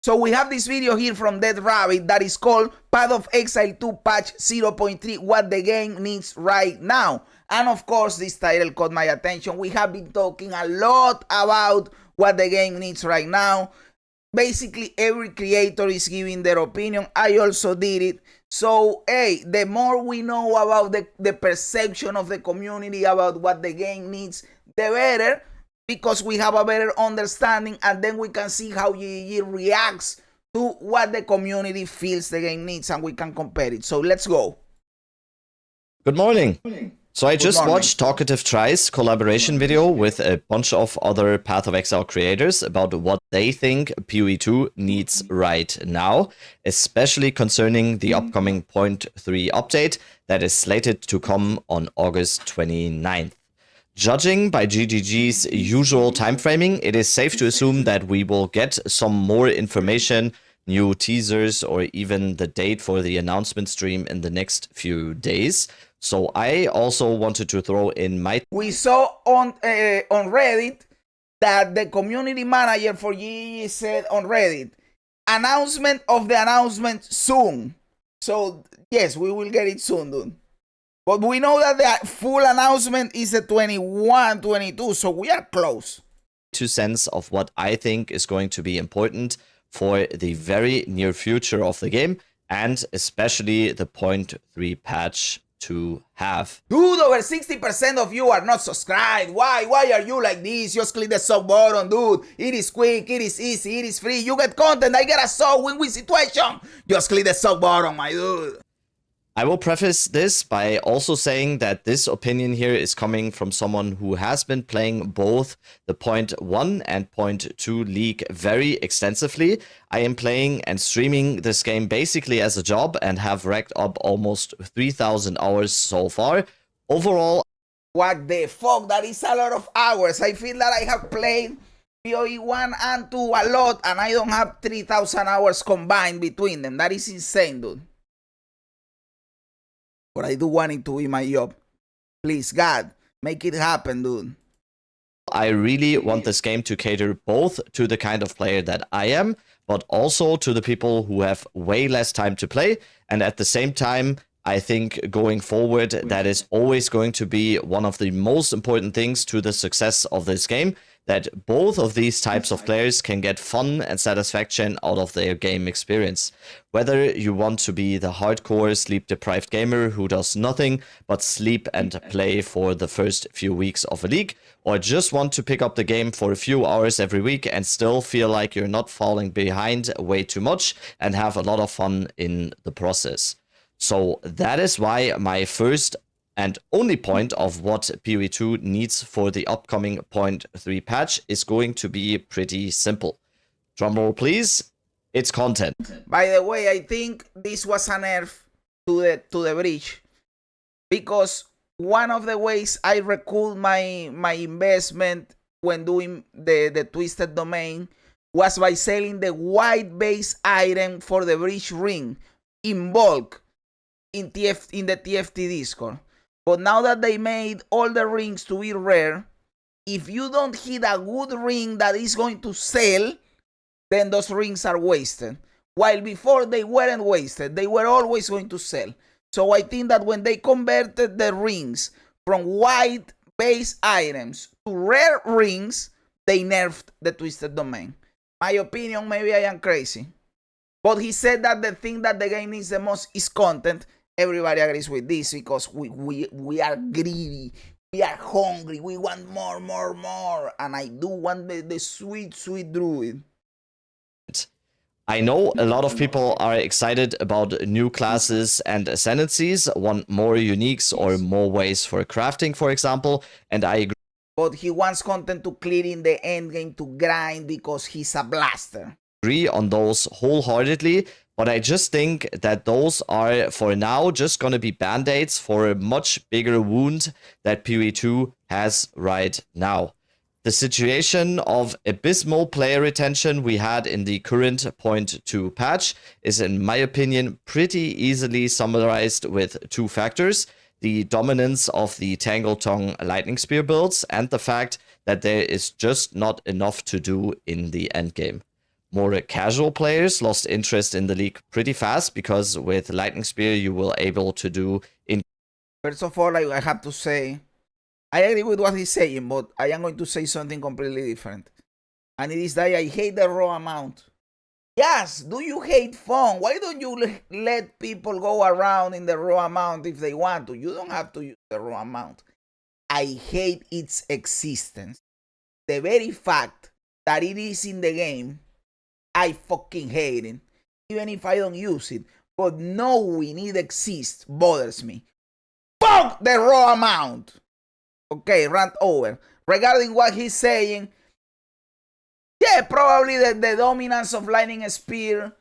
So we have this video here from Dead Rabbit that is called Path of Exile 2 Patch 0.3, what the game needs right now. And of course, this title caught my attention. We have been talking a lot about what the game needs right now. Basically, every creator is giving their opinion. I also did it. So, hey, the more we know about the perception of the community about what the game needs, the better, because we have a better understanding, and then we can see how GG reacts to what the community feels the game needs, and we can compare it. So let's go. Good morning. So I just watched Talkative Try's collaboration video with a bunch of other Path of Exile creators about what they think PoE 2 needs right now, especially concerning the upcoming 0.3 update that is slated to come on August 29th. Judging by GGG's usual timeframing, it is safe to assume that we will get some more information, new teasers, or even the date for the announcement stream in the next few days. So I also wanted to throw in my... We saw on Reddit that the community manager for GGG said on Reddit, announcement of the announcement soon. So yes, we will get it soon, dude. But we know that the full announcement is the 21, 22, so we are close. 2 cents of what I think is going to be important for the very near future of the game, and especially the 0.3 patch to have. Dude, over 60% of you are not subscribed. Why are you like this? Just click the sub button, dude. It is quick, it is easy, it is free. You get content, I get a sub, win-win situation. Just click the sub button, my dude. I will preface this by also saying that this opinion here is coming from someone who has been playing both the 0.1 and 0.2 league very extensively. I am playing and streaming this game basically as a job and have racked up almost 3,000 hours so far. Overall, what the fuck, that is a lot of hours. I feel that I have played PoE 1 and 2 a lot, and I don't have 3,000 hours combined between them. That is insane, dude. But I do want it to be my job. Please, God, make it happen, dude. I really want this game to cater both to the kind of player that I am, but also to the people who have way less time to play. And at the same time, I think going forward, that is always going to be one of the most important things to the success of this game, that both of these types of players can get fun and satisfaction out of their game experience. Whether you want to be the hardcore sleep-deprived gamer who does nothing but sleep and play for the first few weeks of a league, or just want to pick up the game for a few hours every week and still feel like you're not falling behind way too much and have a lot of fun in the process. So that is why my first and only point of what PoE 2 needs for the upcoming 0.3 patch is going to be pretty simple. Drumroll please, it's content. By the way, I think this was a nerf to the bridge, because one of the ways I recouped my investment when doing the twisted domain was by selling the white base item for the bridge ring in bulk in the TFT Discord. But now that they made all the rings to be rare, if you don't hit a good ring that is going to sell, then those rings are wasted. While before they weren't wasted, they were always going to sell. So I think that when they converted the rings from white base items to rare rings, they nerfed the twisted domain. My opinion, maybe I am crazy. But he said that the thing that the game needs the most is content. Everybody agrees with this, because we are greedy, we are hungry, we want more, and I do want the sweet druid. I know a lot of people are excited about new classes and ascendancies, want more uniques or more ways for crafting, for example, and I agree. But he wants content to clear in the endgame to grind because he's a blaster. Agree on those wholeheartedly, but I just think that those are, for now, just going to be band-aids for a much bigger wound that PoE 2 has right now. The situation of abysmal player retention we had in the current 0.2 patch is, in my opinion, pretty easily summarized with 2 factors: the dominance of the Tangle Tongue Lightning Spear builds and the fact that there is just not enough to do in the endgame. more casual players lost interest in the league pretty fast because with Lightning Spear you will able to do in. First of all, I have to say, I agree with what he's saying, but I am going to say something completely different. And it is that I hate the raw amount. Yes, do you hate fun? Why don't you let people go around in the raw amount if they want to? You don't have to use the raw amount. I hate its existence. The very fact that it is in the game, I fucking hate it. Even if I don't use it. But knowing it exists bothers me. Fuck the raw amount. Okay, rant over. Regarding what he's saying, yeah, probably the dominance of Lightning Spear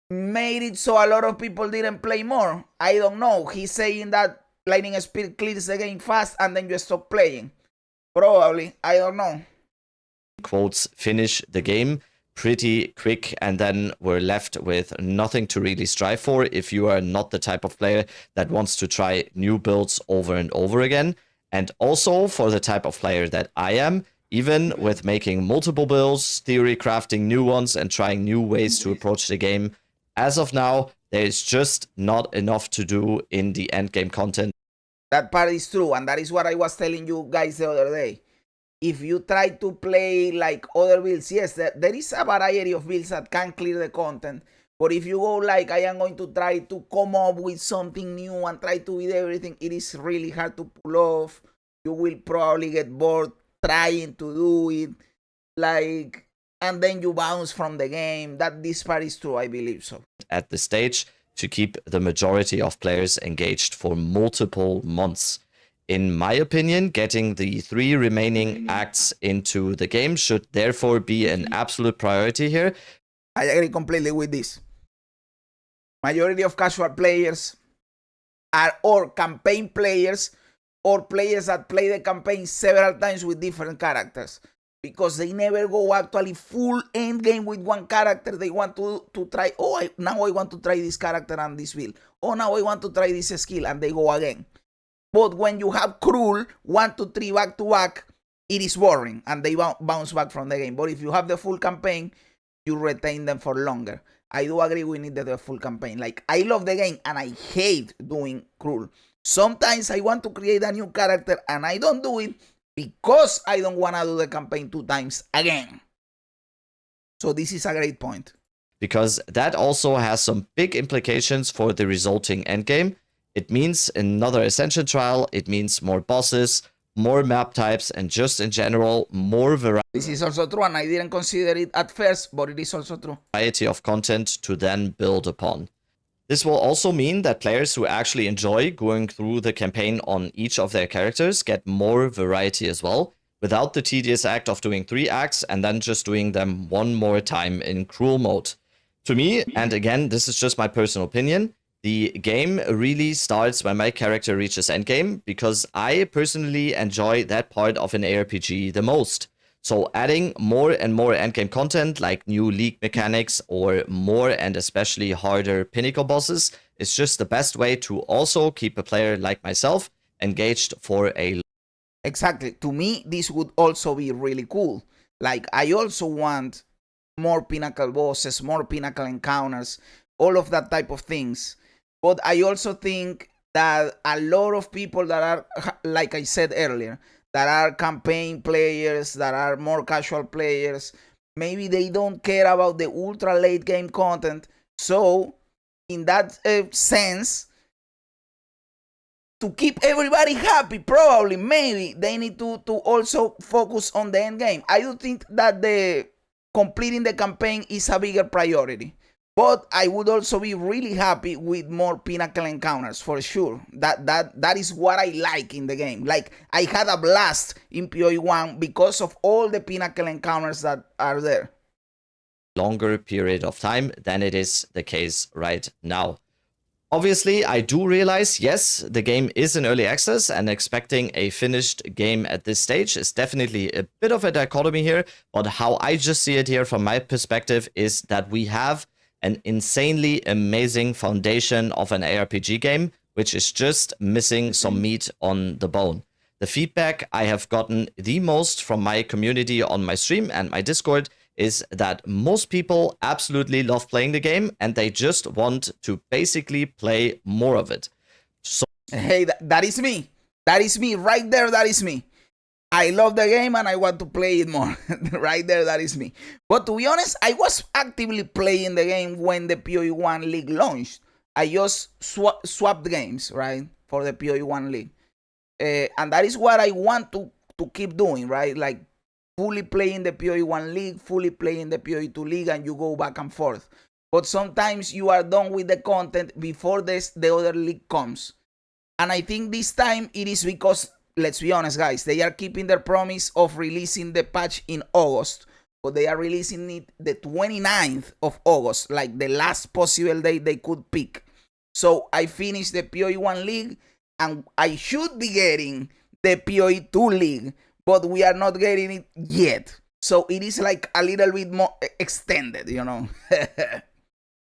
made it so a lot of people didn't play more. I don't know. He's saying that Lightning Spear clears the game fast and then you stop playing. Probably. I don't know. Quotes, finish the game pretty quick, and then we're left with nothing to really strive for if you are not the type of player that wants to try new builds over and over again. And also for the type of player that I am, even with making multiple builds, theory crafting new ones, and trying new ways to approach the game, as of now, there's just not enough to do in the endgame content. That part is true, and that is what I was telling you guys the other day. If you try to play like other builds, yes, there is a variety of builds that can clear the content. But if you go like, I am going to try to come up with something new and try to beat everything, it is really hard to pull off. You will probably get bored trying to do it. Like, and then you bounce from the game. This part is true, I believe so. At this stage, to keep the majority of players engaged for multiple months. In my opinion, getting the 3 remaining acts into the game should therefore be an absolute priority here. I agree completely with this. Majority of casual players are or campaign players or players that play the campaign several times with different characters. Because they never go actually full endgame with one character. They want to try, now I want to try this character and this build. Oh, now I want to try this skill, and they go again. But when you have Cruel 1 to 3 back to back, it is boring and they bounce back from the game. But if you have the full campaign, you retain them for longer. I do agree we need the full campaign. Like, I love the game and I hate doing Cruel. Sometimes I want to create a new character and I don't do it because I don't want to do the campaign 2 times again. So this is a great point. Because that also has some big implications for the resulting endgame. It means another Ascension trial, it means more bosses, more map types, and just in general, more variety. This is also true, and I didn't consider it at first, but it is also true. Variety of content to then build upon. This will also mean that players who actually enjoy going through the campaign on each of their characters get more variety as well, without the tedious act of doing 3 acts and then just doing them one more time in Cruel mode. To me, and again, this is just my personal opinion, the game really starts when my character reaches endgame, because I personally enjoy that part of an ARPG the most. So adding more and more endgame content, like new league mechanics or more and especially harder pinnacle bosses, is just the best way to also keep a player like myself engaged for a... Exactly. To me, this would also be really cool. Like, I also want more pinnacle bosses, more pinnacle encounters, all of that type of things. But I also think that a lot of people that are, like I said earlier, that are campaign players, that are more casual players, maybe they don't care about the ultra late game content. So, in that sense, to keep everybody happy, probably, maybe, they need to also focus on the end game. I do think that the completing the campaign is a bigger priority. But I would also be really happy with more pinnacle encounters, for sure. That is what I like in the game. Like, I had a blast in PoE 1 because of all the pinnacle encounters that are there. Longer period of time than it is the case right now. Obviously, I do realize, yes, the game is in early access, and expecting a finished game at this stage is definitely a bit of a dichotomy here. But how I just see it here from my perspective is that we have an insanely amazing foundation of an ARPG game, which is just missing some meat on the bone. The feedback I have gotten the most from my community on my stream and my Discord is that most people absolutely love playing the game and they just want to basically play more of it. So hey, that is me. That is me right there. That is me. I love the game and I want to play it more. Right there, that is me. But to be honest, I was actively playing the game when the PoE1 League launched. I just swapped games, right, for the PoE1 League. And that is what I want to keep doing, right? Like fully playing the PoE1 League, fully playing the PoE2 League, and you go back and forth. But sometimes you are done with the content before the other league comes. And I think this time it is because, let's be honest, guys, they are keeping their promise of releasing the patch in August, but they are releasing it the 29th of August, like the last possible day they could pick. So I finished the PoE1 League, and I should be getting the PoE2 League, but we are not getting it yet. So it is like a little bit more extended, you know.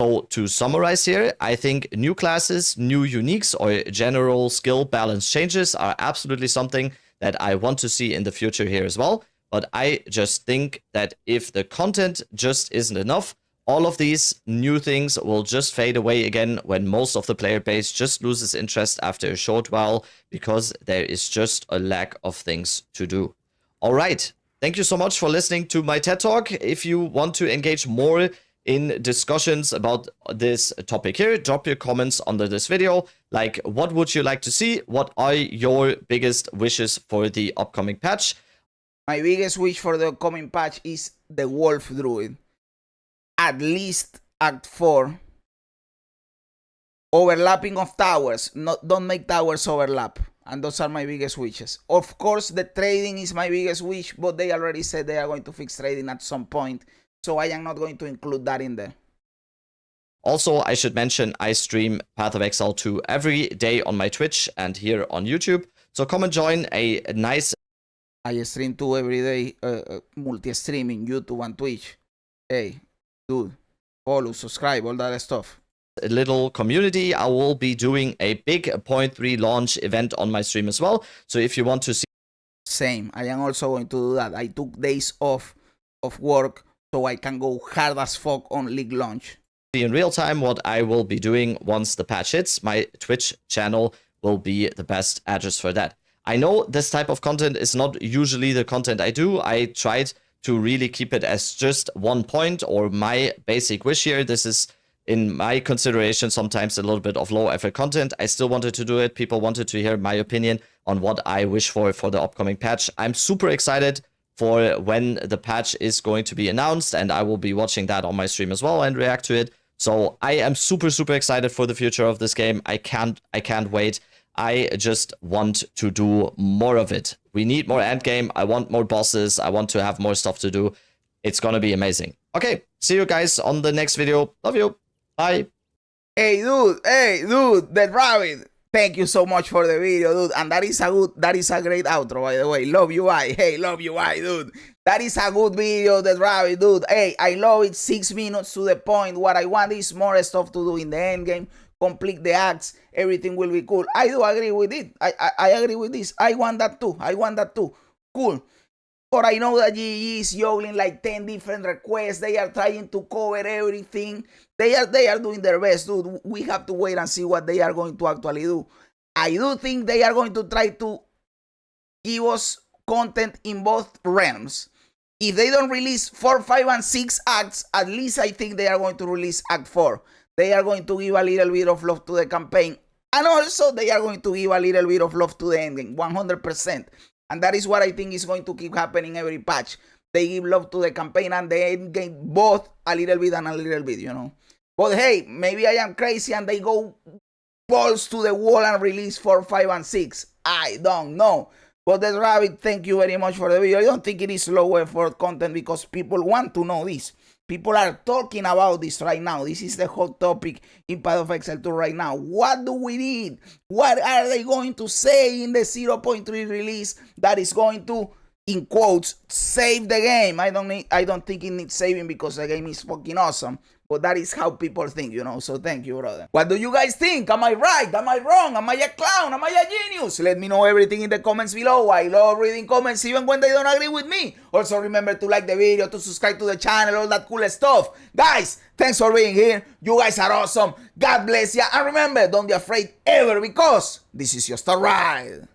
So to summarize here, I think new classes, new uniques, or general skill balance changes are absolutely something that I want to see in the future here as well. But I just think that if the content just isn't enough, all of these new things will just fade away again when most of the player base just loses interest after a short while because there is just a lack of things to do. All right. Thank you so much for listening to my TED Talk. If you want to engage more in discussions about this topic here, drop your comments under this video. Like, what would you like to see? What are your biggest wishes for the upcoming patch? My biggest wish for the upcoming patch is the Wolf Druid. At least Act 4. Overlapping of towers. Don't make towers overlap. And those are my biggest wishes. Of course, the trading is my biggest wish, but they already said they are going to fix trading at some point. So I am not going to include that in there. Also, I should mention I stream Path of Exile 2 every day on my Twitch and here on YouTube. So come and join a nice... I stream 2 every day, multi-streaming, YouTube and Twitch. Hey, dude, follow, subscribe, all that stuff. A little community. I will be doing a big 0.3 launch event on my stream as well. So if you want to see... Same, I am also going to do that. I took days off of work so I can go hard as fuck on League launch. In real time what I will be doing once the patch hits, my Twitch channel will be the best address for that. I know this type of content is not usually the content I do. I tried to really keep it as just one point or my basic wish here. This is, in my consideration, sometimes a little bit of low effort content. I still wanted to do it. People wanted to hear my opinion on what I wish for the upcoming patch. I'm super excited for when the patch is going to be announced, and I will be watching that on my stream as well and react to it. So I am super excited for the future of this game. I can't wait. I just want to do more of it. We need more endgame. I want more bosses. I want to have more stuff to do. It's gonna be amazing. Okay, see you guys on the next video. Love you. Bye. Hey dude, that rabbit. Thank you so much for the video, dude. And that is a great outro, by the way. Love you, I. Hey, love you, I, dude. That is a good video, that rabbit, dude. Hey, I love it. 6 minutes to the point. What I want is more stuff to do in the end game. Complete the acts. Everything will be cool. I do agree with it. I agree with this. I want that too. Cool. But I know that GG is juggling like 10 different requests. They are trying to cover everything. They are doing their best, dude. We have to wait and see what they are going to actually do. I do think they are going to try to give us content in both realms. If they don't release 4, 5, and 6 acts, at least I think they are going to release Act 4. They are going to give a little bit of love to the campaign. And also, they are going to give a little bit of love to the endgame, 100%. And that is what I think is going to keep happening every patch. They give love to the campaign and the endgame, both a little bit and a little bit, you know. But hey, maybe I am crazy and they go balls to the wall and release 4, 5, and 6. I don't know. But that rabbit, thank you very much for the video. I don't think it is low effort content because people want to know this. People are talking about this right now. This is the hot topic in Path of Exile 2 right now. What do we need? What are they going to say in the 0.3 release that is going to in quotes, save the game. I don't think it needs saving because the game is fucking awesome. But that is how people think, you know. So thank you, brother. What do you guys think? Am I right? Am I wrong? Am I a clown? Am I a genius? Let me know everything in the comments below. I love reading comments even when they don't agree with me. Also remember to like the video, to subscribe to the channel, all that cool stuff. Guys, thanks for being here. You guys are awesome. God bless you. And remember, don't be afraid ever because this is just a ride.